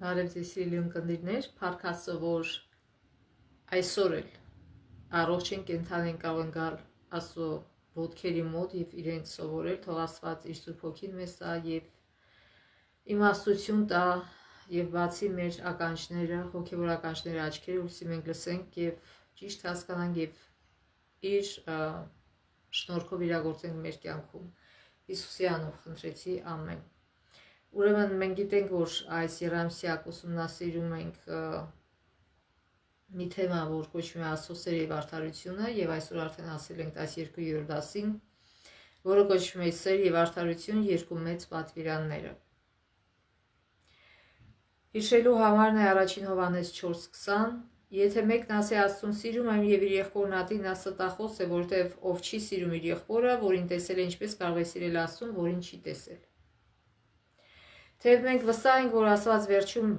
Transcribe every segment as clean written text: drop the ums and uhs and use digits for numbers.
Բարև ձեզ սիրելի ունկնդիրներ, փառք Աստծո, որ այսօր էլ առողջ են, կենդան են, կարող են գալ Աստծո ոտքերի մոտ եւ իրենց սովորել, թող Աստված իր Սուրբ Հոգին մեզ տա եւ իմաստություն տա եւ բացի մեր ականջները, հոգեվոր ականջները, աչքերը, որովհետեւ մենք լսենք եւ ճիշտ հասկանանք եւ իր շնորհքով իրագործենք մեր կյանքում։ Հիսուսի անունով խնդրեցի, ամեն։ Ուրեմն մենք գիտենք, որ այս երամսյակ ուսումնասիրում ենք մի թեմա, որ կոչվում է Աստծո սերը եւ արդարությունը, եւ այսօր արդեն ասել ենք 12-րդ դասին, որը կոչվում է սեր եւ արդարություն երկու մեծ պատվիրանները։ Հիշելու համարն է առաջին Հովհաննես 4:20, եթե մեկն ասի Աստծուն սիրում եմ եւ իր եղբորն ատի, նա ստախոս է, որտեւ ով չի սիրում իր եղբորը, որին տեսել է, ինչպես կարող է սիրել Աստծուն, որին չի տեսել։ Թեև մենք վստահ ենք, որ Աստված վերջում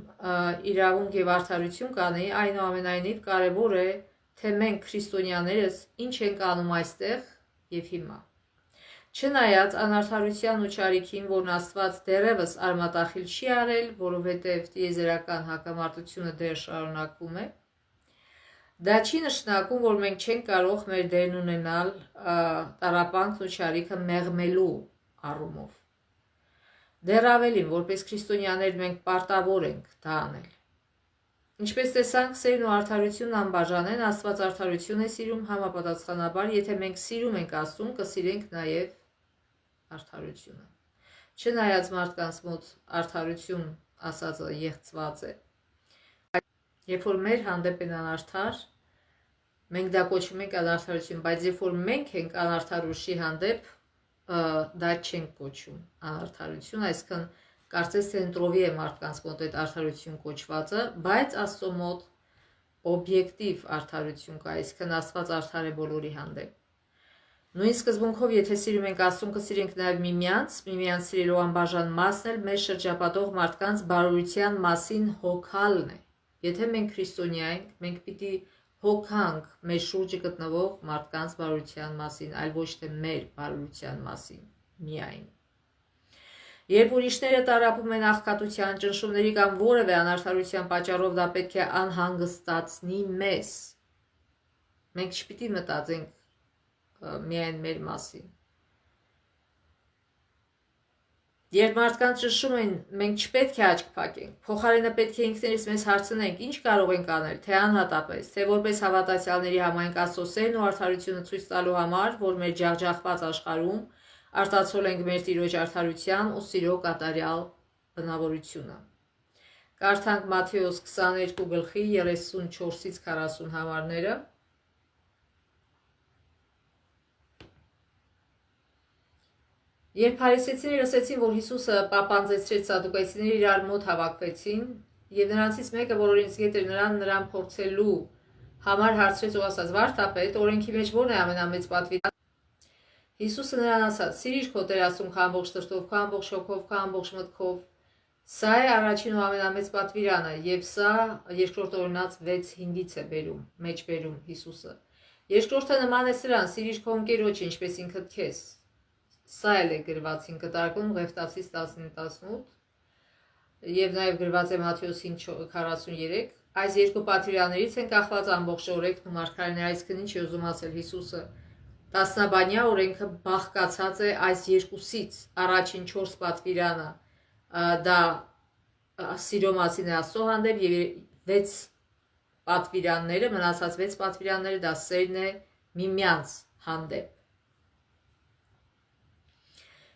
իրավունք եւ արդարություն կանի, այնուամենայնիվ կարևոր է, թե մենք քրիստոնյաներս ինչ ենք անում այստեղ եւ հիմա։ Չնայած անարդարության ու չարիքին, որն Աստված դեռևս արմատախիլ չի արել, որովհետեւ տիեզերական հակամարտությունը դեռ շարունակվում է, դա չի նշանակում, որ մենք չենք կարող մեր դերն ունենալ տառապանքն ու չարիքը մեղմելու առումով։ Դեռ ավելին, որպես քրիստոնյաներ մենք պարտավոր ենք դա անել։ Ինչպես տեսանք, սերն ու արդարությունն անբաժան են, Աստված արդարություն է սիրում համապատասխանաբար, եթե մենք սիրում ենք Աստծուն, կսիրենք նաև արդարությունը։ Չնայած մարդկանց մոտ արդարություն ասածը եղծված է։ Երբ որ մեր հանդեպ են անարդար, մենք դա կոչում ենք անարդարություն, բայց երբ որ մենք ենք անարդար ուրիշի հանդեպ, դա չենք կոչում անարդարություն, այսինքն կարծես թե ընտրովի է մարդկանց մոտ այդ արդարություն կոչվածը, բայց Աստծո մոտ օբյեկտիվ արդարություն կա, այսինքն Աստված արդար է բոլորի հանդեպ։ Նույն սկզբունքով, եթե սիրում ենք Աստծուն, կսիրենք նաև միմյանց սիրելու անբաժան մասն էլ մեր շրջապատող մարդկանց բարօրության մասին հոգալն է։ Եթե մենք քրիստոնյա ենք, մենք պիտի հոգանք մեր շուրջը գտնվող մարդկանց բարօրության մասին, այլ ոչ թե մեր բարօրության մասին միայն։ Երբ ուրիշները տառապում են աղքատության, ճնշումների կամ որևէ անարդարության պատճառով, դա պետք է անհանգստացնի մեզ։ Մենք չպիտի մտածենք միայն մեր մասին։ Երբ մարդկանց ճնշում են, մենք չպետք է աչք փակենք, փոխարենը պետք է ինքներս մեզ հարցնենք, ինչ կարող ենք անել, թե անհատապես, թե որպես հավատացյալների համայնք Աստծո սերն ու արդարությունը ցույց տալու համար, որ մեր ջախջախված աշխարհում արտացոլենք մեր Տիրոջ արդարության ու սիրո կատարյալ բնավորությունը։ Կարդանք Մատթեոս 22:34-ից 40 համարները։ Երբ փարիսեցիները լսեցին, որ Հիսուսը պապանձեցրեց սադուկայցիները, իրար մոտ հավաքվեցին, եւ նրանցից մեկը, որ օրենսգետ էր, նրան փորձելու համար հարցրեց ու ասաց. «Վարդապետ, օրենքի մեջ ո՞րն է ամենամեծ պատվիրանը»։ Հիսուսը նրան ասաց. «Սիրիր քո Տեր Աստծուն քո ամբողջ սրտով, քո ամբողջ հոգով, քո ամբողջ մտքով»։ Սա է առաջին ու ամենամեծ պատվիրանը, եւ սա երկրորդ օրինաց 6:5-ից է բերում Հիսուսը։ Երկրորդը նման է սրան. «Սիրիր քո ընկերոջը, ինչպես ինքդ քեզ»։ Սա էլ է գրված 5 կտարկում Ղևտացից 19-18 եւ նաեւ գրված է Մատթեոս 5:43։ Այս երկու պատվիրաններից են կախված ամբողջ օրենքն ու մարգարեները, այսինքն ինչ է ուզում ասել Հիսուսը։ Տասնաբանյա օրենքը բաղկացած է այս երկուսից, առաջին 4 պատվիրանը դա սիրո մասին է Աստծո հանդեպ եւ 6 պատվիրանները, մնացած 6 պատվիրանները դա սերն է միմյանց հանդեպ։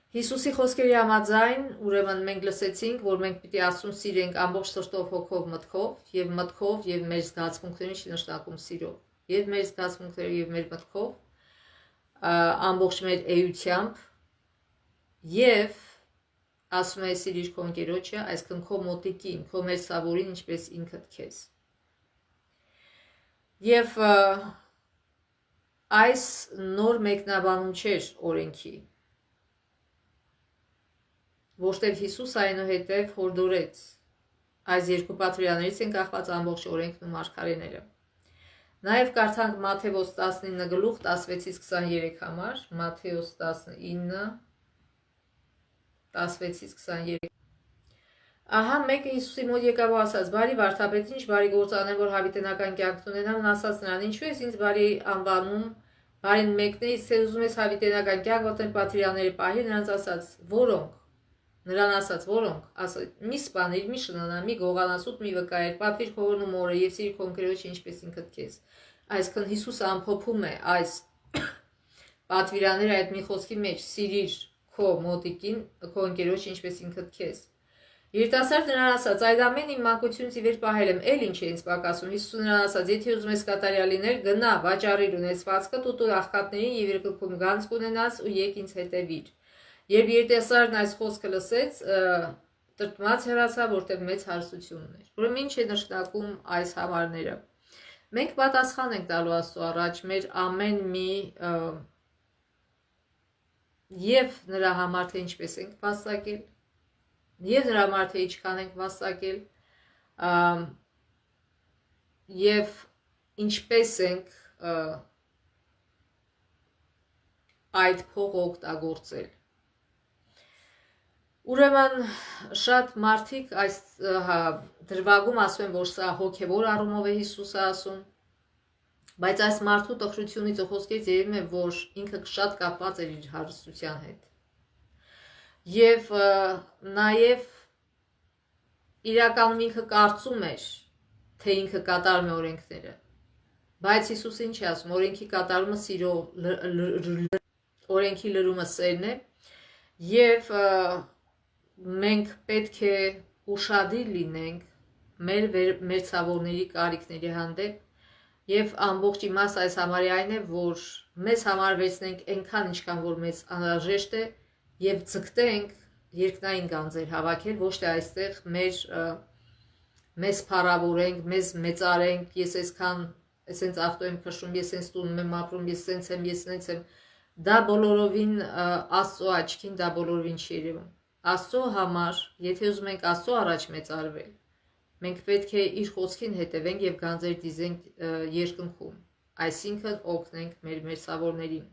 Հիսուսի խոսքերի համաձայն, ուրեմն մենք լսեցինք, որ մենք պիտի Աստծուն սիրենք ամբողջ սրտով, հոգով, մտքով եւ մեր զգացմունքներին, չի նշանակում սիրով, եւ մեր զգացմունքներով եւ մեր մտքով, ամբողջ մեր էությամբ եւ ասում է սիրիր քո ընկերոջը, այսինքն քո մոտիկին, քո մերձավորին, ինչպես ինքդ քեզ։ Եվ այս նոր մեկնաբանում չէր օրենքի, որտեղ Հիսուս այնուհետև հորդորեց այս երկու պատվիրաններից են կախված ամբողջ օրենքն ու մարգարեները։ Նաև կարդանք Մատթեոս 19:16-ից 23 համար, Մատթեոս 19:16-ից 23։ Ահա մեկը Հիսուսի մոտ եկավ ու ասաց. «Բարի վարդապետ, ինչ բարի գործ անեմ, որ հավիտենական կյանք ունենամ»։ Նա ասաց նրան. «Ինչու ես ինձ բարի անվանում, բարին մեկն է, իսկ թե ուզում ես հավիտենական կյանք գտնել պատվիրանների պահի»։ Նրանց ասաց. «Որոնք»։ Նրան ասաց. «Որոնք»։ Ասաց. «Մի սպանիր, մի շնանա, մի գողանա, սուտ մի վկայիր, պատվիր քո հորն ու մորը եւ սիրիր քո ընկերոջը ինչպես ինքդ քեզ»։ Այսինքն Հիսուսը ամփոփում է այս պատվիրանները այդ մի խոսքի մեջ. սիրիր քո մոտիկին, քո ընկերոջը ինչպես ինքդ քեզ։ Երիտասարդը նրան ասաց. «Այդ ամեն իմ մանկությունից ի վեր պահել եմ, էլ ինչ է ինձ պակասում»։ Հիսուսը նրան ասաց. «Եթե ուզում ես կատարյալ լինել, գնա, վաճառիր ունեցվածքդ, ուտու աղքատներին եւ երկրքում գանձ կունենաս ու եկ ինձ հետևիր»։ Երբ երիտասարդն այս խոսքը լսեց, տրտմած հեռացավ, որտեղ մեծ հարստություն ուներ։ Ուրեմն ինչ է նշանակում այս համարները։ Մենք պատասխան ենք տալու Աստծո առաջ մեր ամեն մի եւ նրա համար թե ինչպես ենք վաստակել, եւ նրա համար թե ինչքան ենք վաստակել, եւ ինչպես ենք այդ փողը օգտագործել։ Ուրեմն շատ մարդիկ այս դրվագում ասում են, որ սա հոգևոր առումով է Հիսուսը ասում, բայց այս մարդու տխրությունից ու խոսքերից երևում է, որ ինքը շատ կապված էր իր հարստության հետ։ Եվ նաև իրականում ինքը կարծում էր, թե ինքը կատարում է օրենքները, բայց Հիսուսը ինչ է ասում, օրենքի կատարումը սիրո, օրենքի լրումը սերն է, եւ մենք պետք է ուշադիր լինենք մեր մերձավորների կարիքների հանդեպ եւ ամբողջ իմաստը այս համարի այն է, որ մեզ համար վերցնենք այնքան ինչքան որ մեզ անհրաժեշտ է եւ ձգտենք երկնային գանձեր հավաքել, ոչ թե այստեղ մեզ փառավորենք, մեզ մեծարենք, ես այսքան այսենց ավտո եմ քշում, ես այսպես տունում եմ ապրում, ես այսպես եմ, ես այնպես եմ։ Դա բոլորովին Աստծո աչքին դա բոլորովին չի երևում։ Աստծո համար, եթե ուզում ենք Աստծո առաջ մեծարվել, մենք պետք է իր խոսքին հետևենք եւ գանձեր դիզենք երկնքում, այսինքն օգնենք մեր մերձավորներին։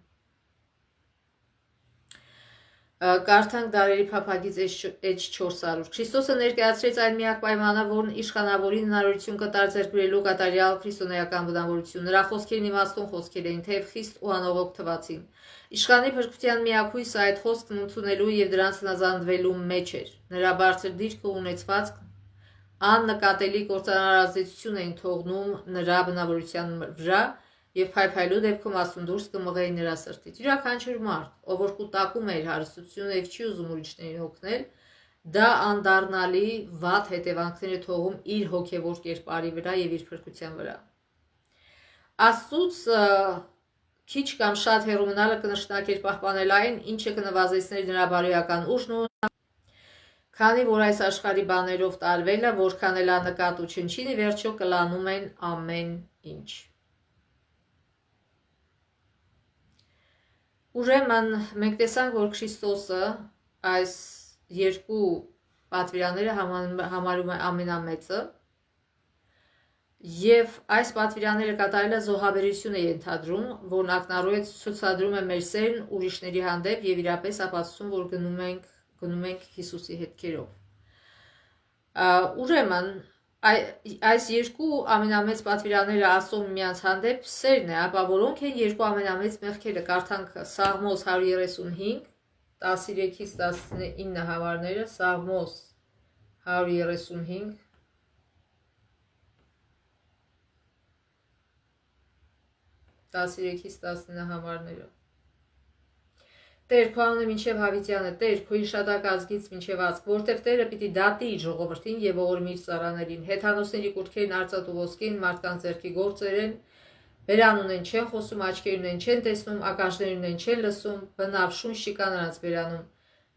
Կարդանք Դարերի փափագից H400։ Քրիստոսը ներկայացրեց այն միակ պայմանը, որն իշխանավորին հնարավորություն կտար ձեռք բերելու կատարյալ քրիստոնեական բնավորություն։ Նրա խոսքերն իմաստուն խոսքեր էին, թեև խիստ ու անողոք թվացին։ Իշխանի փրկության միակույսը այդ խոսքն ընդունելու եւ դրանց հնազանդվելու մեջ էր։ Նրա բարձր դիրքը ու ունեցվածքն աննկատելի կործանար ազդեցություն էին թողնում նրա բնավորության վրա եւ փայփայլու դեպքում ասում դուրս կմղեի նրա սրտից։ Յուրաքանչյուր մարդ, ով որ կուտակում է իր հարստությունը եւ չի ուզում ուրիշներին օգնել, դա անդառնալի վատ հետևանքներ է թողում իր հոգեվոր կերպարի վրա եւ իր փրկության վրա։ Աստծուց քիչ կամ շատ հեռու մնալը կնշանակեր պահպանել այն, ինչը կնվազեցներ նրա բարոյական ուժն ու քանի որ այս աշխարհի բաներով տարվելը, որքան էլ աննկատ ու չնչին, ի վերջո կլանում են ամեն ինչ։ Ուրեմն մենք տեսանք, որ Քրիստոսը այս երկու պատվիրանները համարում է ամենամեծը եւ այս պատվիրանները կատարելը զոհաբերություն է ենթադրում, որն ակնառու է ցուցադրում է մեր սերն ուրիշների հանդեպ եւ իրապես ապացուցում, որ գնում ենք Հիսուսի հետքերով։ Ուրեմն այս երկու ամենամեծ պատվիրանները Աստծո միմյանց հանդեպ սերն է, ապա որոնք են երկու ամենամեծ մեղքերը։ Կարդանք Սաղմոս 135 13-ից 19 համարները, Սաղմոս 135 13-ից 19 համարները։ Տեր, քո անունը մինչև հավիտյանը, Տեր, քո իշադակ ազգից մինչև ազգ, որտև Տերը պիտի դատի իր ժողովրդին եւ ողորմի իր ծառաներին, հեթանոսների կուռքերն արծաթ ու ոսկին, մարդկանց ձեռքի գործեր են, բերան ունեն չեն խոսում, աչքեր ունեն չեն տեսնում, ականջներ ունեն չեն լսում, բնավ շունչ չկա նրանց բերանում։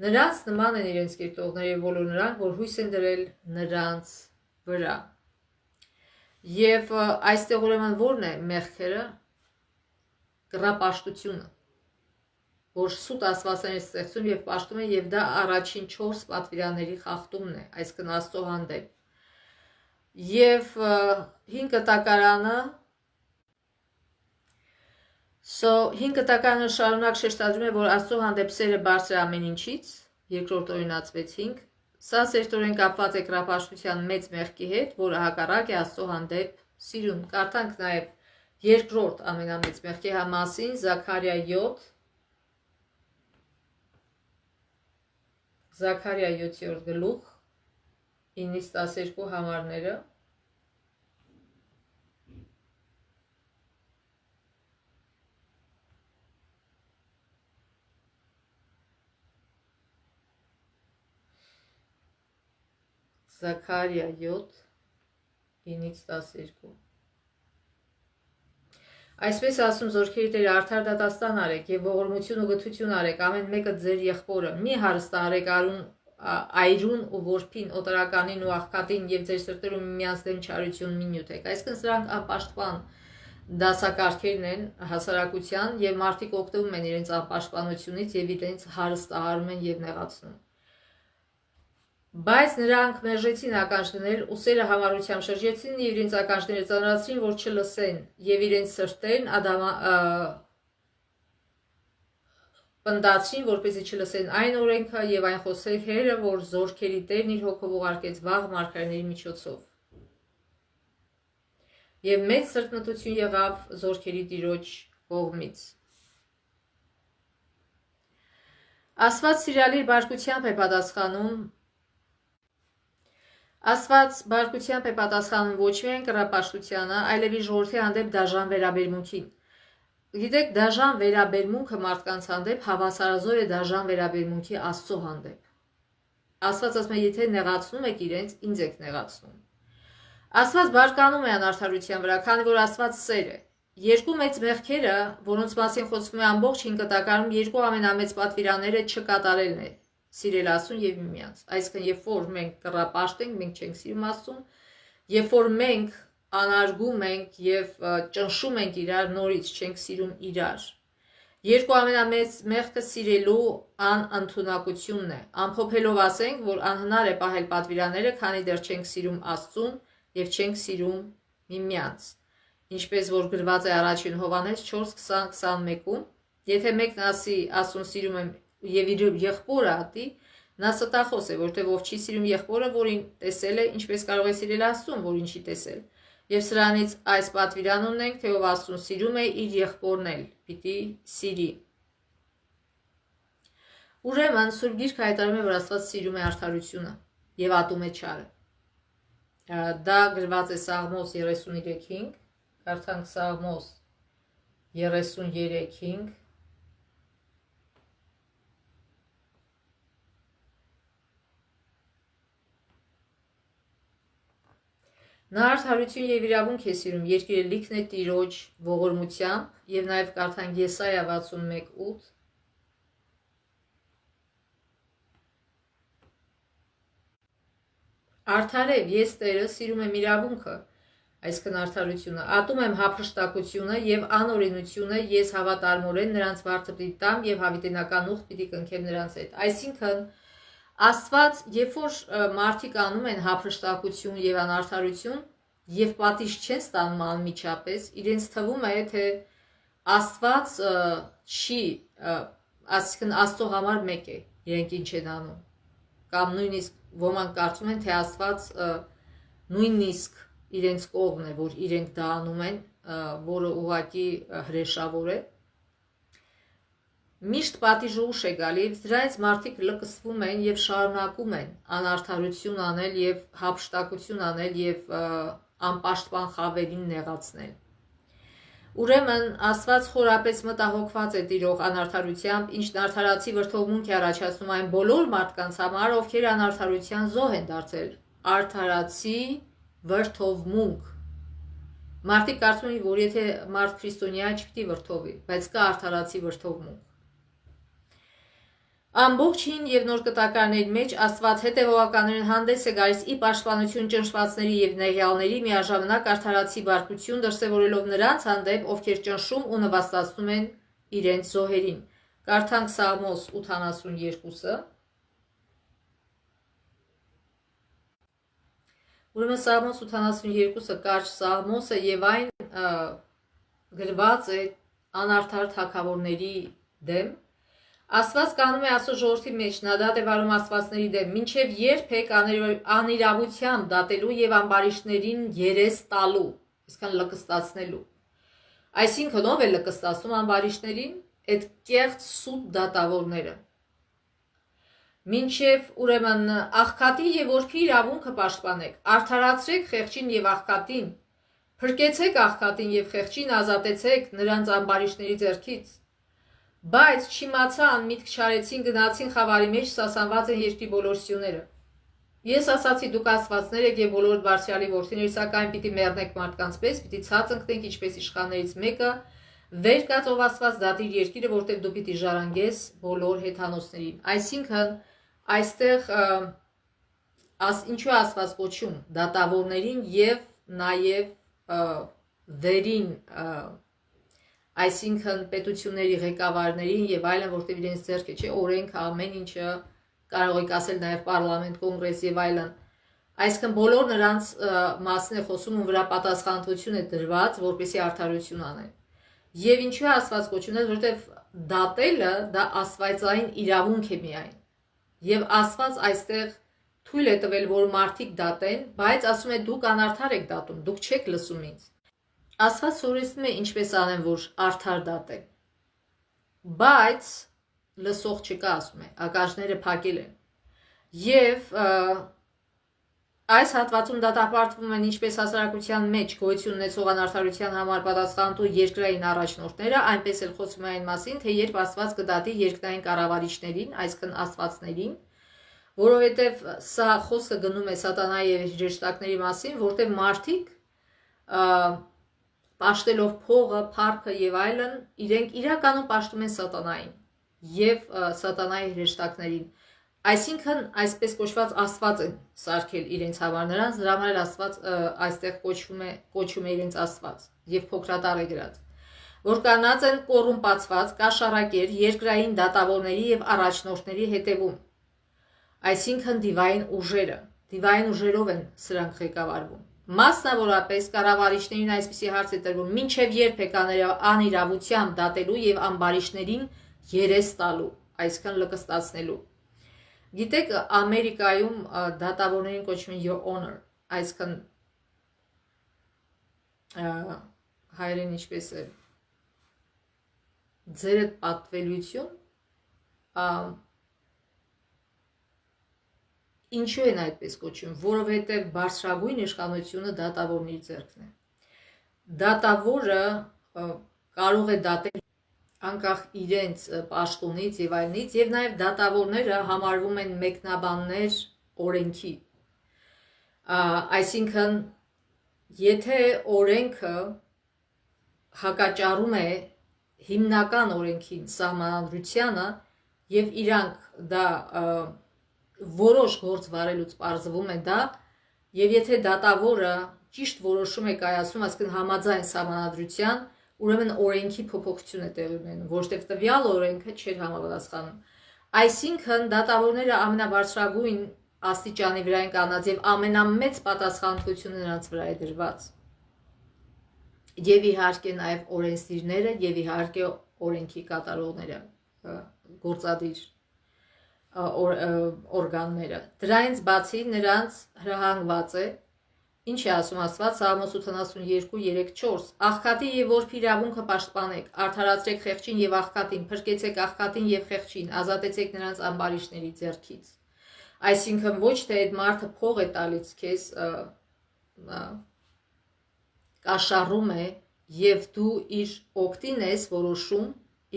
Նրանց նման են իրենց կերտողները եւ բոլոր նրանք, որ հույս են դրել նրանց վրա։ Եվ այստեղ ուրեմն ո՞րն է մեղքերը։ Կռապաշտությունը, որ սուտ աստվածներ է ստեղծում եւ պաշտում է, եւ դա առաջին 4 պատվիրանների խախտումն է, այսինքն Աստծո հանդեպ։ Եվ 5 կտակարանը շարունակ շեշտադրում է, որ Աստծո հանդեպ սերը բարձր է ամեն ինչից, երկրորդ Օրինաց 6:5, Սա սերտորեն կապված է կրապաշտության մեծ մեղքի հետ, որը հակառակ է Աստծո հանդեպ սիրուն։ Կարդանք նաև երկրորդ ամենամեծ մեղքի մասին Զաքարիա 7, Զաքարիա 7-րդ գլուխ 9-ից 12 համարները։ Զաքարիա 7, 9-ից 12։ Այսպես ասում զորքերի Տերը, արդար դատաստան արեք եւ ողորմություն ու գթություն արեք ամեն մեկը ձեր եղբորը, մի հարստահարեք այրուն ու որփին, օտարականին ու աղքատին եւ ձեր սրտերում միմյանց դեմ չարություն մի նյութեք։ Այսինքն սրանք անպաշտպան դասակարգերն են հասարակության եւ մարդիկ օգտվում են իրենց անպաշտպանությունից եւ իրենց հարստահարում են եւ նեղացնում։ Բայց նրանք մերժեցին ականջ դնել, ուսերը համառությամբ շրջեցին եւ իրենց ականջները ծանրացրին, որ չլսեն, եւ իրենց սրտերն պնդացրին, որպեսզի չլսեն այն օրենքը եւ այն խոսքերը, որ զորքերի Տերն իր հոգով ուղարկեց վաղ մարգարեների միջոցով։ Եվ մեծ սրտմտություն եղավ զորքերի Տիրոջ կողմից։ Աստված սիրալիր բարկությամբ է պատասխանում ոչ միայն կռապաշտությանը, այլև իր ժողովրդի հանդեպ դաժան վերաբերմունքին։ Գիտեք, դաժան վերաբերմունքը մարդկանց հանդեպ հավասարազոր է դաժան վերաբերմունքի Աստծո հանդեպ։ Աստված ասում է, եթե նեղացնում եք իրենց, ինձ եք նեղացնում։ Աստված բարկանում է անարդարության վրա, քանի որ Աստված սեր է։ Երկու մեծ մեղքերը, որոնց մասին խոսվում է ամբողջ 5 կտակարանում, երկու ամենամեծ պատվիրանները չկատարելն է։ Սիրել Աստծուն եւ միմյանց։ Այսինքն, երբ որ մենք կռապաշտ ենք, մենք չենք սիրում Աստծուն, երբ որ մենք անարգում ենք եւ ճնշում ենք իրար, նորից չենք սիրում իրար։ Երկու ամենամեծ մեղքը սիրելու անընդունակությունն է։ Ամփոփելով ասենք, որ անհնար է պահել պատվիրանները, քանի դեռ չենք սիրում Աստծուն եւ չենք սիրում միմյանց։ Ինչպես որ գրված է առաջին Հովհաննես 4:20-21-ում, եթե մեկն ասի Աստծուն սիրում եմ եւ իր եղբորը ատի, նա ստախոս է, որտեղ ով չի սիրում եղբորը, որին տեսել է, ինչպես կարող է սիրել Աստծուն, որին չի տեսել։ Եվ սրանից այս պատվիրան ունենք, թե ով Աստծուն սիրում է, իր եղբորն էլ պիտի սիրի։ Ուրեմն Սուրբ Գիրքը հայտարարում է, որ Աստված սիրում է արդարությունը եւ ատում է չարը։ Դա գրված է Սաղմոս 33:5, կարդանք Սաղմոս 33:5։ Նա արդարություն եւ իրավունք է սիրում, երկիրը լիքն է Տիրոջ ողորմությամբ, եւ նաեւ կարդանք Եսայա 61:8։ Արդարև ես Տերը սիրում եմ իրավունքը, այսինքն արդարությունը, ատում եմ հափշտակությունը եւ անօրենությունը, ես հավատարմորեն նրանց վարձը պիտի տամ եւ հավիտենական ուխտ պիտի կնքեմ նրանց հետ։ Այսինքն Աստված, երբ որ մարդիկ անում են հափշտակություն եւ անարդարություն եւ պատիժ չեն ստանում անմիջապես, իրենց թվում է, թե Աստված չի, այսինքն Աստծո համար մեկ է, իրենք ինչ են անում։ Կամ նույնիսկ ոմանք կարծում են, թե Աստված նույնիսկ իրենց կողմն է, որ իրենք դա անում են, որը ուղղակի հրեշավոր է։ Միշտ պատիժը ուշ է գալի, դրանից մարդիկ լկսվում են եւ շարունակում են անարդարություն անել եւ հափշտակություն անել եւ անպաշտպան խավերին նեղացնել։ Ուրեմն Աստված խորապես մտահոգված է տիրող անարդարությամբ, ինչն արդարացի վրդովմունք է առաջացնում այն բոլոր մարդկանց համար, ովքեր անարդարության զոհ են դարձել։ Արդարացի վրդովմունք։ Մարդիկ կարծում են, որ եթե մարդ քրիստոնյա է, չպիտի վրդովի, բայց կա արդարացի վրդովմունք։ Ամբողջ հին եւ նոր կտակարների մեջ Աստված հետևողականորեն հանդես է գալիս ի պաշտպանություն ճնշվածների եւ նեղյալների, միաժամանակ արդարացի բարկություն դրսևորելով նրանց հանդեպ, ովքեր ճնշում ու նվաստացնում են իրենց զոհերին։ Կարդանք Սաղմոս 82-ը։ Ուրեմն Սաղմոս 82-ը կարճ Սաղմոս է եւ այն գրված է անարդար թագավորների դեմ, Աստված կանում է Աստծո ժողովրդի մեջ, նա դատ է վարում աստվածների դեմ, մինչև երբ եք անիրավությամբ դատելու եւ ամբարիշտներին երես տալու, այսքան լկստացնելու։ Այսինքն ով է լկստացնում ամբարիշտներին, այդ կեղծ սուտ դատավորները։ Մինչև ուրեմն աղքատի եւ որբի իրավունքը պաշտպանեք, արդարացրեք խեղճին եւ աղքատին, փրկեցեք աղքատին եւ խեղճին, ազատեցեք նրանց ամբարիշտների ձեռքից։ Բայց չիմացան, միտք չարեցին, գնացին խավարի մեջ, սասանված են երկրի բոլոր սյուները։ Ես ասացի, դուք աստվածներ եք եւ բոլոր բարձրալի որդիներ, սակայն պիտի մեռնեք մարդկանց պես, պիտի ցած ընկնեք, ինչպես իշխաններից մեկը, վեր կաց ով Աստված դատիր երկիրը, որտեղ դու պիտի ժառանգես բոլոր հեթանոսներին։ Այսինքն այստեղ ինչու Աստված կոչում դատավորներին եւ նաեւ վերին, այսինքն պետությունների ղեկավարներին եւ այլն, որտեղ իրենց ձեռքը չէ օրենքը, ամեն ինչը կարող եք ասել նաեւ պարլամենտ, կոնգրես եւ այլն։ Այսինքն բոլոր նրանց մասն է խոսում, ու վրա պատասխանատվություն է դրված, որպեսզի արդարություն անեն։ Եվ ինչու է Աստված կոչում, որովհետեւ դատելը դա աստվածային իրավունք է միայն։ Եվ Աստված այստեղ թույլ է տվել, որ մարդիկ դատեն, բայց ասում է դուք անարդար եք դատում, դուք չեք լսում ինձ։ Աստված սովորեցնում է ինչպես անեն, որ արդար դատեն։ Բայց լսող չկա, ասում է, ականջները փակել են։ Եվ այս հատվածում դատապարտվում են ինչպես հասարակության մեջ գոյություն ունեցող անարդարության համար պատասխանատու երկրային առաջնորդները, այնպես էլ խոսում է այն մասին, թե երբ Աստված կդատի երկրային կառավարիչներին, այսինքն աստվածներին, որովհետև սա խոսքը գնում է սատանայի եւ հրեշտակների մասին, որտեղ մարդիկ պաշտելով փողը, փառքը եւ այլն, իրենք իրականում պաշտում են սատանային եւ սատանայի հրեշտակներին։ Այսինքն այսպես կոչված Աստված են սարքել իրենց համար, նրանց դրա համար Աստված այստեղ կոչում է իրենց Աստված եւ փոքրատառ է գրած, որ կանած են կոռումպացված, կաշառակեր երկրային դատավորների եւ առաջնորդների հետևում, այսինքն դիվային ուժերով են սրանք ղեկավարվում։ Մասնավորապես կառավարիչներին այսպիսի հարց է տրվում, մինչև երբ եք անիրավությամբ դատելու եւ ամբարիշտներին երես տալու, այսինքն լկստացնելու։ Գիտեք, Ամերիկայում դատավորներին կոչում են your honor, այսինքն հայերեն ինչպես է ձերդ պատվելություն, ինչու են այդպես կոչում, որովհետև բարձրագույն իշխանությունը դատավորների ձեռքն է։ Դատավորը կարող է դատել անկախ իրենց պաշտոնից եւ այլնից, եւ նաեւ դատավորները համարվում են մեկնաբաններ օրենքի։ Այսինքն, եթե օրենքը հակաճառում է հիմնական օրենքին, սահմանադրությանը, եւ իրանք դա որոշ գործ վարելուց պարզվում է դա, եւ եթե դատավորը ճիշտ որոշում է կայացնում, այսինքն համաձայն սահմանադրության, ուրեմն օրենքի փոփոխություն է տեղի ունենում, որովհետև տվյալ օրենքը չէր համապատասխանում։ Այսինքն դատավորները ամենաբարձրագույն աստիճանի վրա են կանած եւ ամենամեծ պատասխանատվությունը նրանց վրա է դրված։ Եվ իհարկե նաեւ օրենսդիրները եւ իհարկե օրենքի կատարողները, գործադիր օրգանները։ Դրանից բացի նրանց հրահանգված է, ինչ է ասում Աստված Սաղմոս 82:3-4 աղքատի եւ որբի իրավունքը պաշտպանեք, արդարացրեք խեղճին եւ աղքատին, փրկեցեք աղքատին եւ խեղճին, ազատեցեք նրանց ամբարիշտների ձեռքից։ Այսինքն ոչ թե այդ մարդը փող է տալիս քեզ, կաշառում է եւ դու իր օգտին ես որոշում,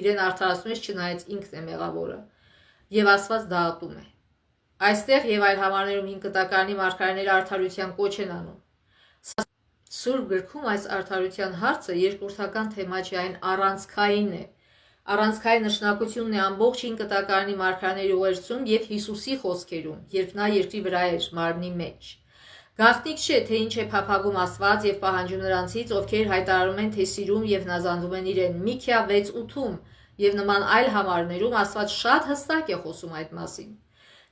իրեն արդարացնում ես, չնայած ինքն է մեղավորը եւ Աստված դա ատում է։ Այստեղ եւ այլ համարներում 5 կտակարանի մարգարեները արդարության կոչ են անում։ Սուրբ գրքում այս արդարության հարցը երկրորդական թեմա չէ, այն առանցքային է։ Առանցքային նշանակությունն է ամբողջ 5 կտակարանի մարգարեների ուղերձում եւ Հիսուսի խոսքերում, երբ նա երկրի վրա էր մարմնի մեջ։ Գաղտնիք չէ, թե ինչ է փափագում Աստված եւ պահանջում նրանցից, ովքեր հայտարարում են, թե սիրում եւ հնազանդվում են իրեն։ Միքիա 6:8 եւ նման այլ համարներում Աստված շատ հստակ է խոսում այդ մասին։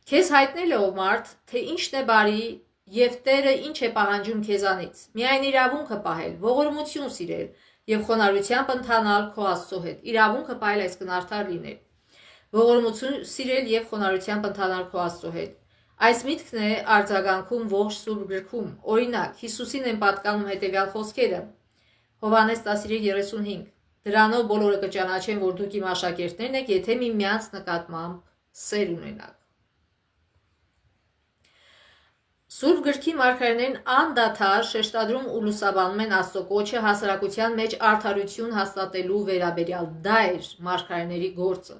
Քեզ հայտնել է ով մարդ, թե ինչն է բարի եւ Տերը ինչ է պահանջում քեզանից։ Միայն իրավունքը պահել, ողորմություն սիրել եւ խոնարհությամբ ընթանալ քո Աստծո հետ։ Իրավունքը պահել, այսինքն արդար լինել։ ողորմություն սիրել եւ խոնարհությամբ ընթանալ քո Աստծո հետ։ Այս միտքն է արձագանքում ողջ Սուրբ գրքում։ Օրինակ, Հիսուսին են պատկանում հետևյալ խոսքերը. Հովհաննես 13:35 Դրանով բոլորը կճանաչեն, որ դուք իմ աշակերտներն եք, եթե միմյանց նկատմամբ սեր ունենաք։ Սուրբ գրքի մարգարեներն անդադար շեշտադրում ու լուսաբանում են Աստծո կոչը հասարակության մեջ արդարություն հաստատելու վերաբերյալ։ Դա էր մարգարեների գործը։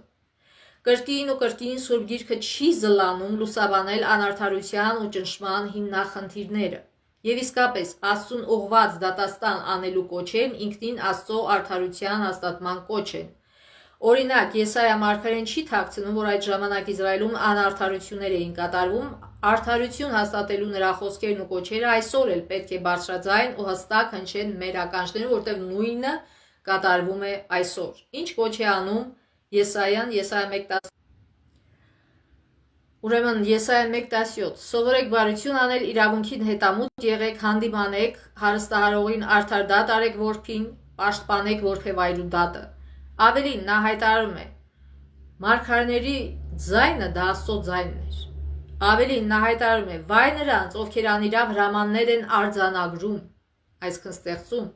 Կրկին ու կրկին Սուրբ Գիրքը չի զլանում լուսաբանել անարդարության ու ճնշման հիմնախնդիրները։ Եվ իսկապես Աստծուն ուղղված դատաստան անելու կոչերն ինքնին Աստծո արդարության հաստատման կոչ են։ Օրինակ, Եսայա մարգարեն չի թաքցնում, որ այդ ժամանակ Իսրայելում անարդարություններ էին կատարվում, արդարություն հաստատելու նրա խոսքերն ու կոչերը այսօր էլ պետք է բարձրաձայն ու հստակ հնչեն մեր ականջներում, որտեղ նույնը կատարվում է այսօր։ Ինչ կոչ է անում Եսայան, Եսայա 1:10 Ուրեմն Եսայա 1:17 Սովորեք բարություն անել, իրավունքին հետամուտ եղեք, հանդիմանեք, հարստահարողին արդար դատ արեք որբին, պաշտպանեք որբևայրու դատը։ Ավելին, նա հայտարարում է. մարգարեների ձայնը դա Աստծո ձայնն էր։ Ավելին, նա հայտարարում է. վայ նրանց, ովքեր անիրավ հրամաններ են արձանագրում, այսինքն ստեղծում,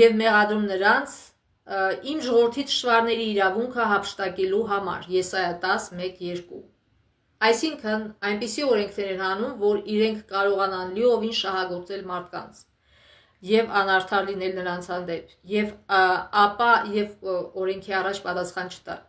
եւ մեղադրում նրանց իմ ժողովրդի թշվառների իրավունքը հափշտակելու համար։ Եսայա 10:1-2 Այսինքն, այնպիսի օրենքներ են հանում, որ իրենք կարողանան լիովին շահագործել մարդկանց եւ անարդար լինել նրանց հանդեպ, եւ ապա օրենքի առաջ պատասխան չտալ։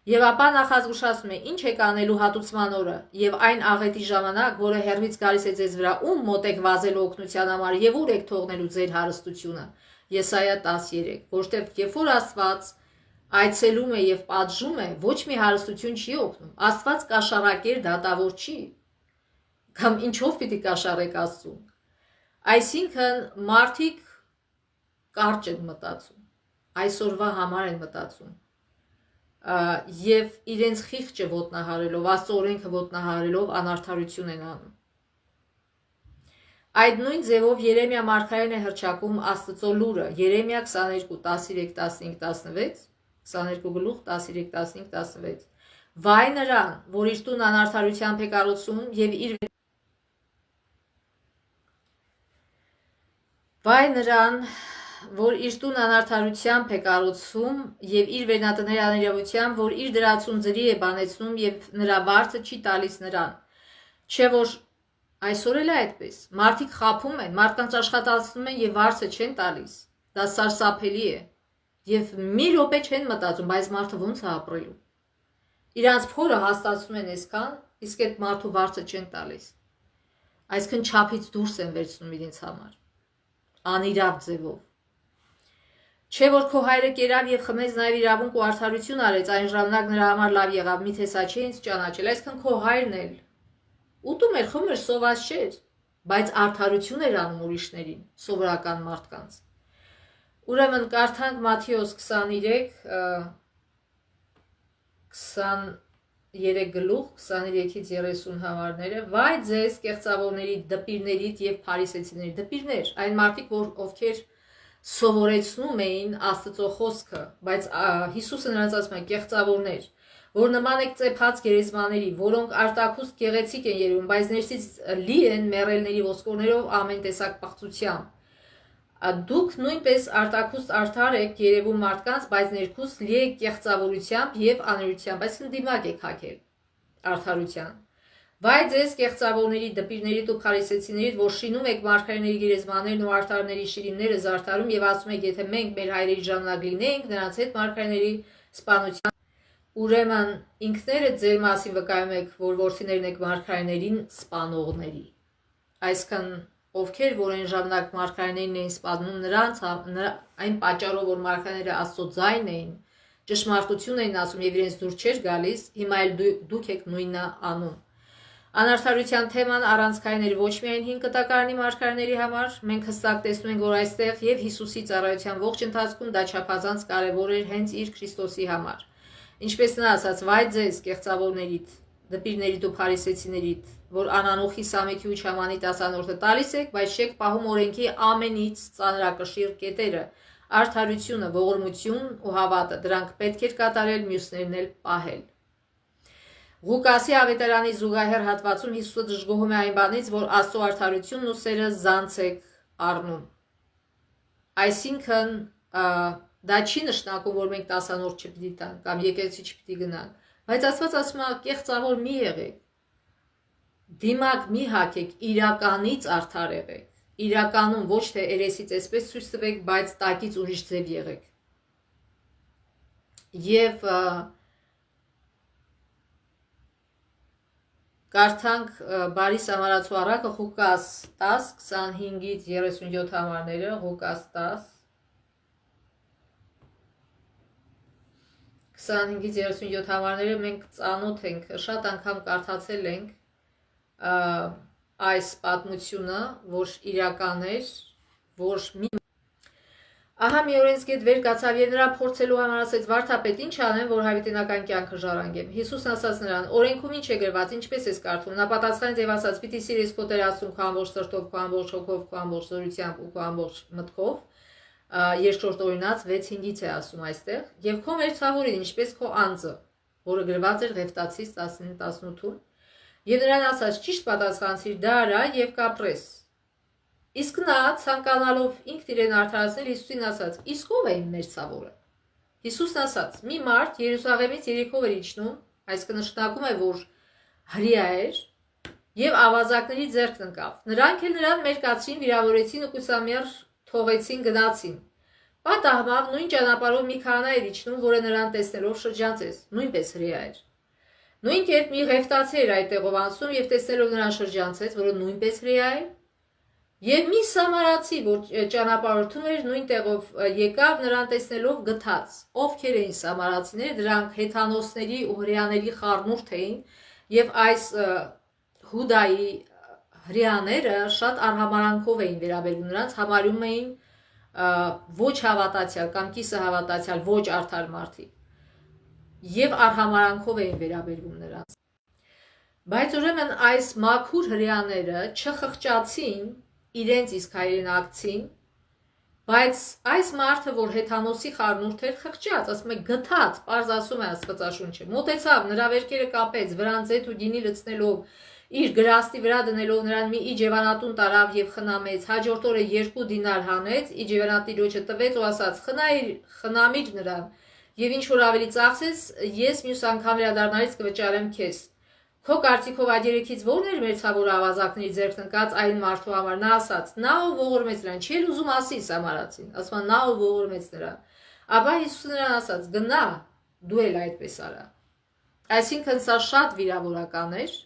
Եվ ապա նախազգուշացնում է, ինչ եք անելու հատուցման օրը եւ այն աղետի ժամանակ, որը հեռվից գալիս է ձեզ վրա, ում մոտ եք վազելու օգնության համար եւ ուր եք թողնելու ձեր հարստությունը։ Եսայա 10:3 Որտեւ երբ որ Աստված այցելում է եւ պատժում է, ոչ մի հարստություն չի օգնում։ Աստված կաշառակեր դատավոր չի։ Կամ ինչով պիտի կաշառեք Աստծուն։ Այսինքն մարդիկ կարճ են մտածում, այսօրվա համար են մտածում եւ իրենց խիղճը ոտնահարելով, Աստծո օրենքը ոտնահարելով անարդարություն են անում։ Այդ նույն ձևով Երեմիա մարգարեն է հռչակում Աստծո լուրը։ Երեմիա 22:13-15-16 22:13-15-16 Վայ նրան, որ իր տուն անարդարությամբ է կառուցում եւ իր Վայ նրան, որ իր տուն անարդարությամբ է կառուցում եւ իր վերնատները անիրավությամբ, որ իր դրացուն ձրի է բանեցնում եւ նրա վարձը չի տալիս նրան։ Չէ՞ որ այսօր էլ է այդպես։ Մարդիկ խաբում են, մարդկանց աշխատացնում են եւ վարձը չեն տալիս։ Դա սարսափելի է։ Եվ մի րոպե չեն մտածում, բայց մարդը ոնց է ապրելու։ Իրանց փորը հաստատում են այսքան, իսկ այդ մարդու վարձը չեն տալիս։ Այսինքն չափից դուրս են վերցնում իրենց համար։ Անիրավ ձևով։ Չէ՞ որ քո հայրը կերավ եւ խմեց նաեւ իրավունք ու արդարություն արեց, այն ժամանակ նրա համար լավ եղավ, միթե սա չի ինձ ճանաչել, այսինքն քո հայրն էլ ուտում էր, խմում էր, սոված չէր, բայց արդարություն էր անում ուրիշներին, սովորական մարդկանց։ Ուրեմն կարդանք Մատթեոս 23:30 համարները։ Վայ ձեզ կեղծավորների, դպիրներիդ եւ փարիսեցիների, դպիրներ, այն մարդիկ, ովքեր սովորեցնում էին Աստծո խոսքը, բայց Հիսուսը նրանց ասում է կեղծավորներ, որ նման եք ծեփած գերեզմաների, որոնք արտաքուստ գեղեցիկ են երևում, բայց ներսից լի են մեռելների ոսկորներով ամեն տեսակ պղծությամբ։ Դուք նույնպես արտաքուստ արդար եք երևում մարդկանց, բայց ներքուստ լի եք կեղծավորությամբ եւ անիրությամբ, այսինքն դիմակ եք հագել արդարության։ Վայ ձեզ կեղծավորների, դպիրներիդ ու փարիսեցիներիդ, որ շինում եք մարգարեների գերեզմաններն ու արդարների շիրիմները զարդարում եւ ասում եք, եթե մենք մեր հայրերի ժամանակ լինեինք, նրանց հետ մարգարեների սպանության Ուրեմն ինքներդ ձեր մասին վկայում եք, որ որդիներն եք մարգարեներին սպանողների։ Այսինքն ովքեր որ այն ժամանակ մարգարեներին էին սպանում, նրանց այն պատճառով, որ մարգարեները Աստծո ձայն էին, ճշմարտություն էին ասում եւ իրենց դուր չէր գալիս, հիմա էլ դուք եք նույնը անում։ Անարդարության թեման առանցքային էր ոչ միայն 5 կտակարանի մարգարեների համար, մենք հստակ տեսնում ենք, որ այստեղ եւ Հիսուսի ծառայության ողջ ընթացքում դա չափազանց կարեւոր էր հենց իր Քրիստոսի համար։ Ինչպես նա ասաց, վայ ձեզ կեղծավորներիդ, դպիրներիդ ու փարիսեցիներիդ, որ անանուխի սամիթի ու չամանի տասանորդը տալիս եք, բայց չեք պահում օրենքի ամենից ծանրակշիռ կետերը, արդարությունը, ողորմություն ու հավատը, դրանք պետք էր կատարել, մյուսներն էլ պահել։ Ղուկասի ավետարանի զուգահեռ հատվածում Հիսուսը դժգոհում է այն բանից, որ Աստծո արդարությունն ու սերը զանց եք առնում։ Այսինքն դա չի նշանակում, որ մենք 10-անորդ չպիտի տանք կամ եկեղեցի չպիտի գնանք, բայց Աստված ասում է կեղծավոր մի եղեք, դիմակ մի հագեք, իրականից արդար եղեք, իրականում ոչ թե երեսից այսպես ցույց տվեք, բայց տակից ուրիշ ձև եղեք։ Եվ կարդանք բարի սամարացու առակը Ղուկաս 10, 25-ից 37 համարները, Ղուկաս 10, 25-ից 37 համարները մենք ծանոթ ենք, շատ անգամ կարդացել ենք այս պատմությունը, որ իրական էր, որ մի Ահա մի օրենսգետ վեր կացավ եւ նրա փորձելու համար ասեց վարդապետ ինչ անեմ որ հավիտենական կյանքը ժառանգեմ Հիսուսն ասաց նրան օրենքում ինչ է գրված ինչպես ես կարդում նա պատասխանեց եւ ասաց պիտի սիրես քո Տեր Աստծուն քո ամբողջ սրտով քո ամբողջ հոգով քո ամբողջ զորությամբ ու քո ամբողջ մտքով երկրորդ օրինաց 6:5-ից է ասում այստեղ եւ քո մերձավորին ինչպես քո անձը որը գրված էր Ղևտացիս 19:18-ում եւ նրան ասաց ճիշտ պատասխանեցիր դա արա եւ կապրես Իսկ նա ցանկանալով ինքն իրեն արդարացնել Հիսուսին ասաց. Իսկ ով է իմ մերձավորը։ Հիսուսն ասաց. Մի մարդ Երուսաղեմից Երիքով էր իջնում, այսինքն նշանակում է, որ հրեա էր, եւ ավազակների ձեռքն ընկավ։ Նրանք էլ նրան մերկացրին, վիրավորեցին ու կուսամերժ թողեցին գնացին։ Պատահմամբ նույն ճանապարհով մի քահանա էր իջնում, որը նրան տեսնելով շրջանցեց, նույնպես հրեա էր։ Նույն կերպ մի Ղևտացի էր այդտեղով անցնում եւ տեսնելով նրան շրջանցեց, որը նույնպես հրեա էր։ Եվ մի սամարացի, որ ճանապարհորդում էր նույն տեղով եկավ նրան տեսնելով գթած։ Ովքեր էին սամարացիները, դրանք հեթանոսների ու հրեաների խառնուրդ էին, եւ այս Հուդայի հրեաները շատ արհամարանքով էին վերաբերվում նրանց, համարում էին ոչ հավատացյալ կամ կիսը հավատացյալ, ոչ արդար մարդիկ։ Եվ արհամարանքով էին վերաբերվում նրանց։ Բայց ուրեմն այս մաքուր հրեաները չխղճացին իրենց իսկ հայրենակցին, բայց այս մարդը, որ հեթանոսի խառնուրդ էր, խղճաց, ասում է գթած, պարզ ասում է Աստվածաշունչը, մոտեցավ, նրա վերքերը կապեց, վրան ձեթ ու գինի լցնելով, իր գրաստի վրա դնելով նրան մի իջևանատուն տարավ եւ խնամեց, հաջորդ օրը 2 դինար հանեց, իջևանատիրոջը տվեց ու ասաց. խնամիր նրան, եւ ինչ որ ավելի ծախսես, ես մյուս անգամ վերադառնալիս կվճարեմ քեզ։ Քո կարծիքով այդ երեքից ո՞րն էր մերձավոր ավազակների ձեռքն ընկած այն մարդու համար նա ասաց. նա ով ողորմեց նրան, չի ուզում ասի սամարացին, ասում նա ով ողորմեց նրան։ Ապա Հիսուսը նրան ասաց. գնա, դու էլ այդպես արա։ Այսինքն սա շատ վիրավորական էր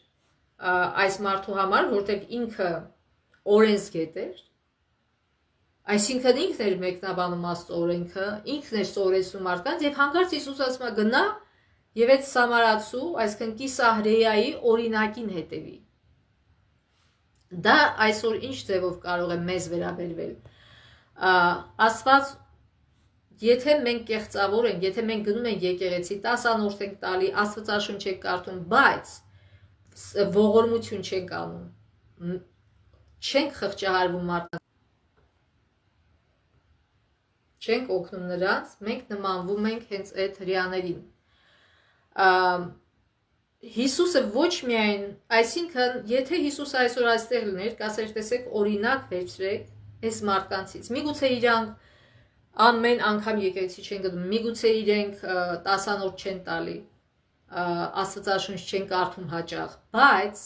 այս մարդու համար, որտեղ ինքը օրենսգետ էր, այսինքն ինքն էր մեկնաբանում Աստծո օրենքը, ինքն էր սովորեցնում մարդկանց եւ հանկարծ Հիսուսը ասում է գնա Եվ այդ սամարացու, այսինքն կիսահրեայի օրինակին հետևի։ Դա այսօր ինչ ձևով կարող է մեզ վերաբերվել։ Աստված, եթե մենք կեղծավոր ենք, եթե մենք գնում ենք եկեղեցի, 10-անորդ ենք տալի, Աստվածաշունչ ենք կարդում, բայց ողորմություն չենք անում, չենք խղճահարվում մարդկանց, չենք օգնում նրանց, մենք նմանվում ենք հենց այդ հրեաներին։ Հիսուսը ոչ միայն, այսինքն, եթե Հիսուսը այսօր այստեղ լիներ, կասեր տեսեք օրինակ վերցրեք այս մարդկանցից։ Միգուցե իրանք ամեն անգամ եկեղեցի չեն գնում, միգուցե իրենք 10-անորդ չեն տալի, Աստվածաշունչ չեն կարդում հաճախ, բայց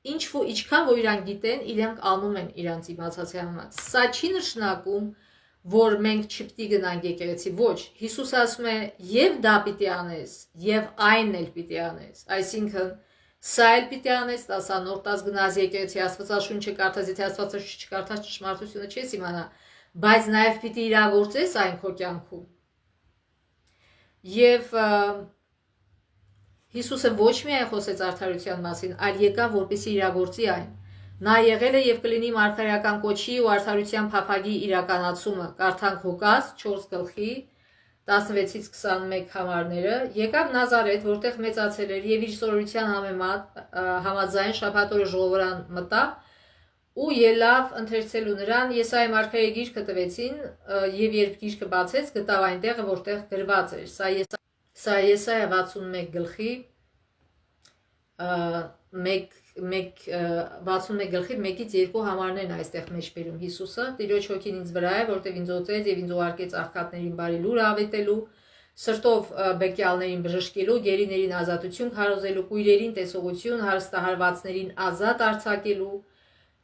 ինչքան որ իրանք գիտեն, իրանք անում են իրանց իմացածի համաձայն։ Սա չի նշանակում որ մենք չպիտի գնանք եկեղեցի, ոչ, Հիսուսը ասում է եւ դա պիտի անես, եւ այնն էլ պիտի անես, այսինքն սա էլ պիտի անես, 10-անորդ տաս գնաս եկեղեցի, Աստվածաշունչը կարդաս, եթե Աստվածաշունչը չկարդաս ճշմարտությունը չես իմանա, բայց նաեւ պիտի իրագործես այն քո կյանքում։ Եվ Հիսուսը ոչ միայն խոսեց արդարության մասին, այլ եկավ որպեսզի իրագործի այն։ Նա եղել է եւ կլինի մարգարեական կոչի ու արդարության փափագի իրականացումը։ Կարդանք Ղուկաս 4:16-ից 21 համարները։ Եկավ Նազարեթ, որտեղ մեծացել էր եւ իր սովորության համաձայն շաբաթ օրը ժողովրան մտավ ու ելավ ընթերցելու նրան Եսայի մարգարեի գիրքը տվեցին եւ երբ գիրքը բացեց, գտավ այնտեղ, որտեղ գրված էր։ Սա Եսայա 61 գլխի 61 գլխի 1-ից 2 համարներն այստեղ մեջ բերում Հիսուսը. Տիրոջ հոգին ինձ վրա է, որտեղ ինձ օծեց եւ ինձ ուղարկեց աղքատներին բարի լուր ավետելու, սրտով բեկյալներին բժշկելու, գերիներին ազատություն քարոզելու, կույրերին տեսողություն, հարստահարվածներին ազատ արձակելու,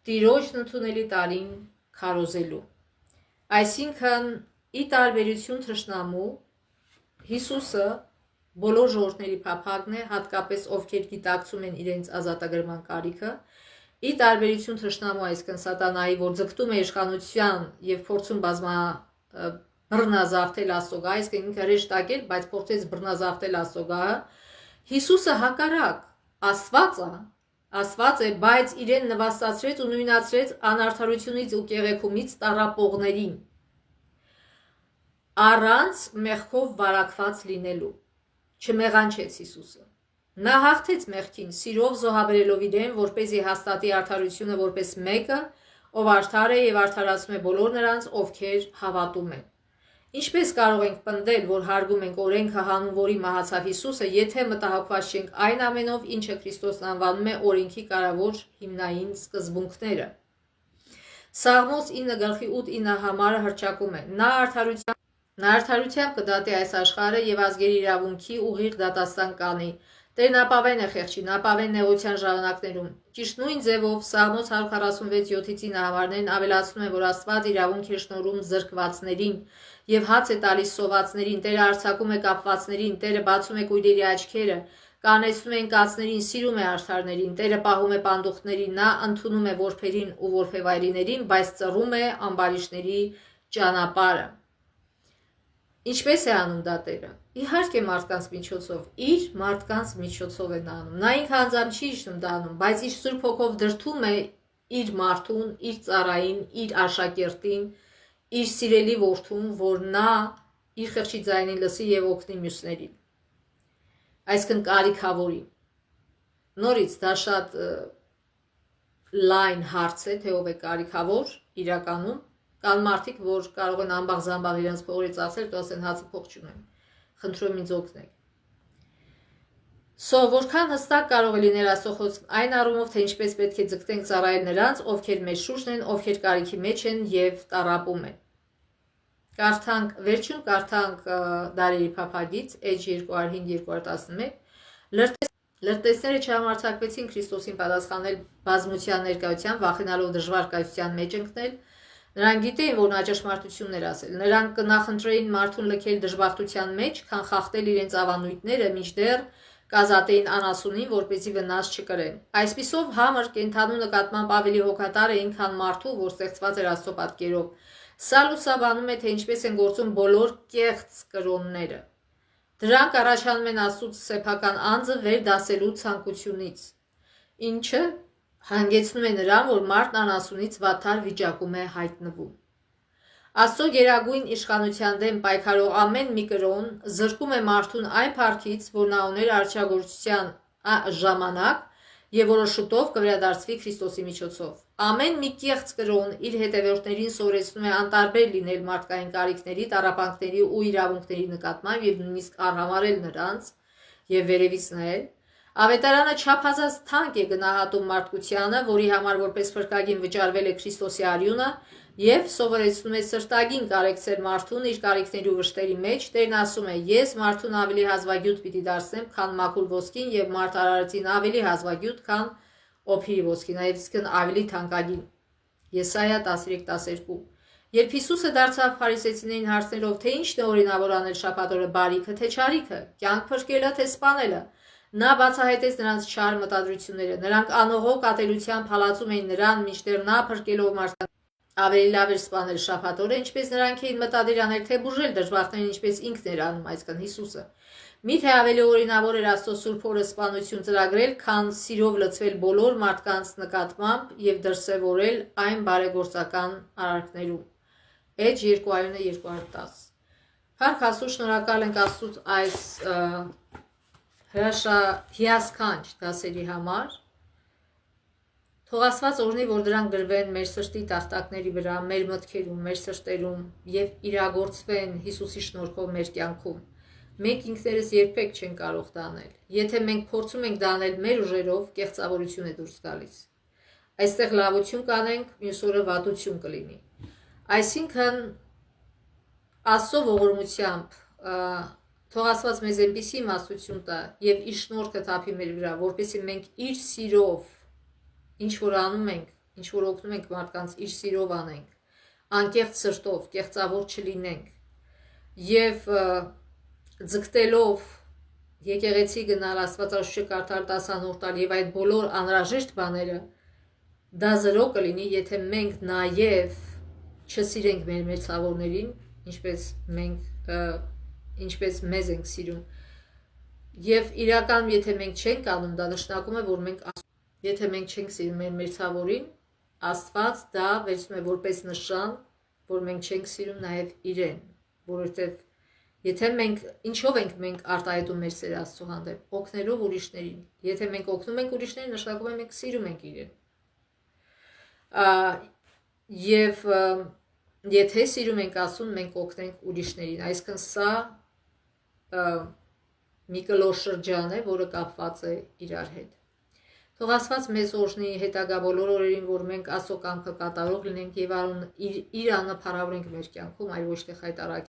Տիրոջն ընդունելի տարին քարոզելու։ Այսինքն, ի տարբերություն թշնամու, Հիսուսը բոլոր ժողովուրդների փափագն է, հատկապես ովքեր գիտակցում են իրենց ազատագրման կարիքը, ի տարբերություն թշնամու, այսինքն սատանայի, որ ձգտում է իշխանության եւ փորձում բռնազավթել Աստծո գահը, այսինքն ինքը հրեշտակել, բայց փորձեց բռնազավթել Աստծո գահը, Հիսուսը հակառակ Աստված է, բայց իրեն նվաստացրեց ու նույնացրեց անարդարությունից ու կեղեքումից տառապողներին, առանց մեղքով վարակված լինելու, չմեղանչեց Հիսուսը։ Նա հաղթեց մեղքին, սիրով զոհաբերելով իրեն, որպեսզի հաստատի արդարությունը որպես մեկը, ով արդար է եւ արդարացնում է բոլոր նրանց, ովքեր հավատում են։ Ինչպես կարող ենք պնդել, որ հարգում ենք օրենքը, հանուն որի մահացավ Հիսուսը, եթե մտահոգված չենք այն ամենով, ինչը Քրիստոսն անվանում է օրենքի կարևոր հիմնային սկզբունքները։ Սաղմոս 9:8-9 համարը հռչակում է. Նա արդարությամբ կդատի այս աշխարհը եւ ազգերի իրավունքի ուղիղ դատաստան կանի։ Տերն ապավեն է խեղճին, ապավեն նեղության ժամանակներում։ Ճիշտ նույն ձևով Սաղմոս 146:7-9 համարներն ավելացնում են, որ Աստված իրավունք է շնորհում զրկվածներին եւ հաց է տալիս սովածներին, Տերը արձակում է կապվածներին, Տերը բացում է կույրերի աչքերը, կանեցնում է ընկածներին, սիրում է արդարներին, Տերը պահում է պանդուխտներին, նա ընդունում է որբերին ու որբևայրիներին, բայց ծռում է ամբարիշտների ճանապարհը։ Ինչպես է անում դա Տերը։ Իհարկե մարդկանց միջոցով, իր մարդկանց միջոցով է նա անում։ Նա ինքը անձամբ չի իջնում դա անում, բայց իր Սուրբ Հոգով դրդում է իր մարդուն, իր ծառային, իր աշակերտին, իր սիրելի որդուն, որ նա իր խղճի ձայնին լսի եւ օգնի մյուսներին։ Այսինքն կարիքավորի։ Նորից դա շատ լայն հարց է, թե ով է կարիքավոր իրականում։ Կան մարդիկ, որ կարող են ամբաղ-զամբաղ իրենց փողերը ծախսել, դու ասեն հացը փող չունեմ։ Խնդրում ինձ օգնեք։ Որքան հստակ կարող է լինել Աստծո խոսքն այն առումով, թե ինչպես պետք է ձգտենք ծառայել նրանց, ովքեր մեր շուրջն են, ովքեր կարիքի մեջ են եւ տառապում են։ Վերջում կարդանք Դարերի փափագից, Էջ 205-211, լրտեսները չհամարձակվեցին Քրիստոսին պատասխանել բազմության ներկայությամբ, վախենալով դժվար կայության մեջ ընկնել։ Նրանք գիտեին, որ նա ճշմարտությունն էր ասել։ Նրանք կնախընտրեին մարդուն լքել դժբախտության մեջ, քան խախտել իրենց ավանույթները, մինչդեռ կազատեին անասունին, որպեսզի վնաս չկրեն։ Այսպիսով համր կենդանու նկատմամբ ավելի հոգատար էին, քան մարդու, որ ստեղծված էր Աստծո պատկերով։ Սա լուսաբանում է, թե ինչպես են գործում բոլոր կեղծ կրոնները։ Դրանք առաջանում են Աստծուց սեփական անձը վերդասելու ցանկությունից, ինչը հանգեցնում է նրան, որ մարդն անասունից վատթար վիճակում է հայտնվում։ Աստծո գերագույն իշխանության դեմ պայքարող ամեն մի կրոն զրկում է մարդուն այն փառքից, որ նա ուներ արարչագործության ժամանակ եւ որը շուտով կվերադարձվի Քրիստոսի միջոցով։ Ամեն մի կեղծ կրոն իր հետևորդներին սովորեցնում է անտարբեր լինել մարդկային կարիքների, տառապանքների ու իրավունքների նկատմամբ եւ նույնիսկ արհամարհել նրանց եւ վերևից նայել։ Ավետարանը չափազանց թանկ է գնահատում մարդկությանը, որի համար որպես փրկագին վճարվել է Քրիստոսի արյունը, եւ սովորեցնում է սրտագին կարեկցել մարդուն իր կարիքների ու վշտերի մեջ։ Տերն ասում է. Ես մարդուն ավելի հազվագյուտ պիտի դարձնեմ, քան մաքուր ոսկին, եւ մարդ արարածին ավելի հազվագյուտ, քան օփիրի ոսկին, այսինքն ավելի թանկագին։ Եսայա 13:12։ Երբ Հիսուսը դարձավ փարիսեցիներին հարցնելով, թե ինչն է օրինավոր անել շաբաթ օրը, բարիքը թե չարիքը, կյանք փրկելը թե սպանելը, նա բացահայտեց նրանց չար մտադրությունները։ Նրանք անողոք ատելությամբ հալածում էին նրան, մինչդեռ նա փրկելով մարդկանց ավելի լավ էր սպանել շաբաթ օրը, ինչպես նրանք էին մտադիր անել, թե բուժել դժբախտներին, ինչպես ինքն էր անում, այսինքն Հիսուսը։ Միթե ավելի օրինավոր էր Աստծո Սուրբ Օրը սպանություն ծրագրել, քան սիրով լցվել բոլոր մարդկանց նկատմամբ եւ դրսեւորել այն բարեգործական արարքներում։ Էջ 200-210։ Փառք Աստծո, շնորհակալ ենք Աստծուց այս հիասքանչ դասերի համար։ Թող Աստված օրհնի, որ դրանք գրվեն մեր սրտի տախտակների վրա, մեր մտքերում, մեր սրտերում եւ իրագործվեն Հիսուսի շնորհքով մեր կյանքում։ մենք ինքներս երբեք չենք կարող դա անել։ Եթե մենք փորձում ենք դա անել մեր ուժերով, կեղծավորություն է դուրս գալիս։ Այստեղ լավություն կանենք, մյուս օրը վատություն կլինի։ Այսինքն Աստծո ողորմությամբ թող Աստված մեզ այնպիսի իմաստություն տա եւ իր շնորհքը թափի մեր վրա, որպեսզի մենք իր սիրով ինչ որ անում ենք, ինչ որ օգնում ենք մարդկանց, իր սիրով անենք, անկեղծ սրտով, կեղծավոր չլինենք եւ ձգտելով եկեղեցի գնալ, Աստվածաշունչը կարդալ, դասանուղ տալ եւ այդ բոլոր անհրաժեշտ բաները, դա զրո կլինի, եթե մենք նաեւ չսիրենք մեր մեծավորներին, ինչպես մեզ ենք սիրում։ Եվ իրականում եթե մենք չենք անում, դա նշանակում է, որ եթե մենք չենք սիրում մեր մեծավորին, Աստված դա վերցնում է որպես նշան, որ մենք չենք սիրում նաև իրեն, որովհետև եթե ինչով ենք մենք արտահայտում մեր սերը Աստծո հանդեպ, օգնելով ուրիշներին։ Եթե մենք օգնում ենք ուրիշներին, նշանակում է մենք սիրում ենք իրեն։ Եվ եթե սիրում ենք Աստծուն, մենք օգնենք ուրիշներին։ Այսինքն սա մի կլոր շրջան է, որը կապված է իրար հետ։ Թող Աստված մեզ օրհնի հետագա բոլոր օրերին, որ մենք Աստծո կամքը կատարող լինենք եւ իր անունը փառավորենք մեր կյանքում, այլ ոչ թե խայտարակ